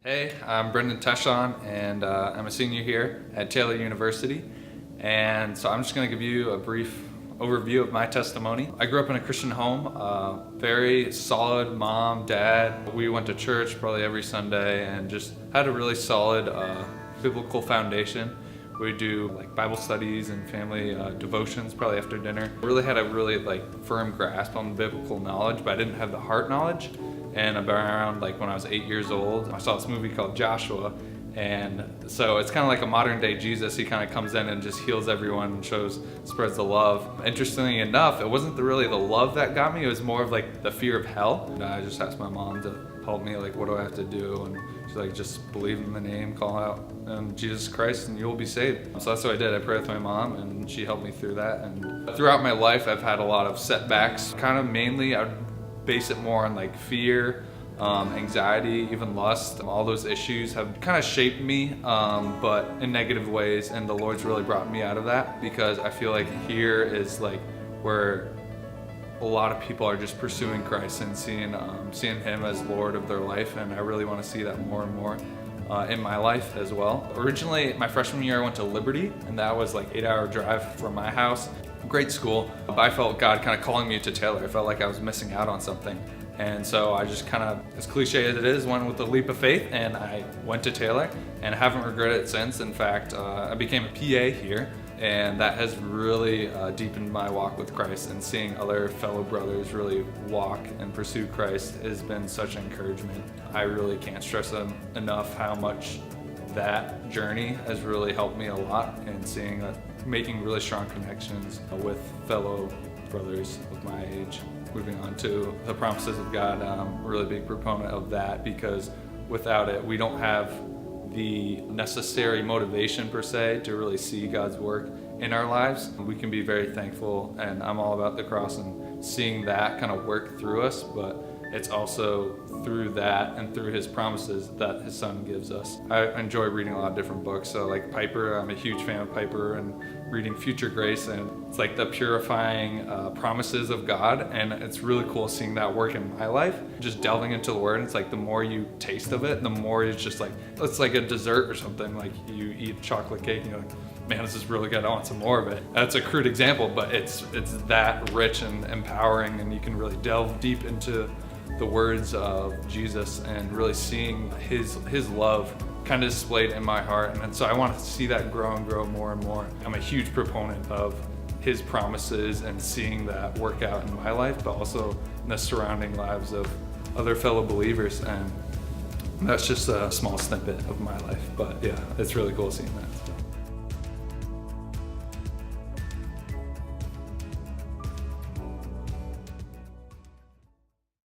Hey, I'm Brendan Teschon, and I'm a senior here at Taylor University. And so I'm just going to give you a brief overview of my testimony. I grew up in a Christian home, very solid mom, dad. We went to church probably every Sunday and just had a really solid biblical foundation. We do like Bible studies and family devotions probably after dinner. I really had a really firm grasp on the biblical knowledge, but I didn't have the heart knowledge. And around when I was 8 years old, I saw this movie called Joshua. And so it's kind of like a modern day Jesus. He kind of comes in and just heals everyone and spreads the love. Interestingly enough, it wasn't really the love that got me. It was more of the fear of hell. And I just asked my mom to help me, what do I have to do? And she's just believe in the name, call out Jesus Christ and you will be saved. So that's what I did. I prayed with my mom and she helped me through that. And throughout my life, I've had a lot of setbacks. Kind of mainly, I would base it more on fear, anxiety, even lust. All those issues have kind of shaped me, but in negative ways, and the Lord's really brought me out of that, because I feel like here is where a lot of people are just pursuing Christ and seeing Him as Lord of their life, and I really want to see that more and more in my life as well. Originally, my freshman year, I went to Liberty, and that was 8-hour drive from my house. Great school, but I felt God kind of calling me to Taylor. I felt like I was missing out on something. And so I just kind of, as cliche as it is, went with a leap of faith and I went to Taylor and I haven't regretted it since. In fact, I became a PA here, and that has really deepened my walk with Christ, and seeing other fellow brothers really walk and pursue Christ has been such an encouragement. I really can't stress enough how much that journey has really helped me a lot, and making really strong connections with fellow brothers of my age. Moving on to the promises of God, I'm a really big proponent of that, because without it, we don't have the necessary motivation per se to really see God's work in our lives. We can be very thankful, and I'm all about the cross and seeing that kind of work through us, but it's also through that and through His promises that His Son gives us. I enjoy reading a lot of different books, so Piper, I'm a huge fan of Piper, and reading Future Grace, and it's the purifying promises of God, and it's really cool seeing that work in my life. Just delving into the Word, it's the more you taste of it, the more it's just it's like a dessert or something. You eat chocolate cake and you're man, this is really good, I want some more of it. That's a crude example, but it's that rich and empowering, and you can really delve deep into the words of Jesus and really seeing His love kind of displayed in my heart. And so I want to see that grow and grow more and more. I'm a huge proponent of His promises and seeing that work out in my life, but also in the surrounding lives of other fellow believers. And that's just a small snippet of my life, but yeah, it's really cool seeing that.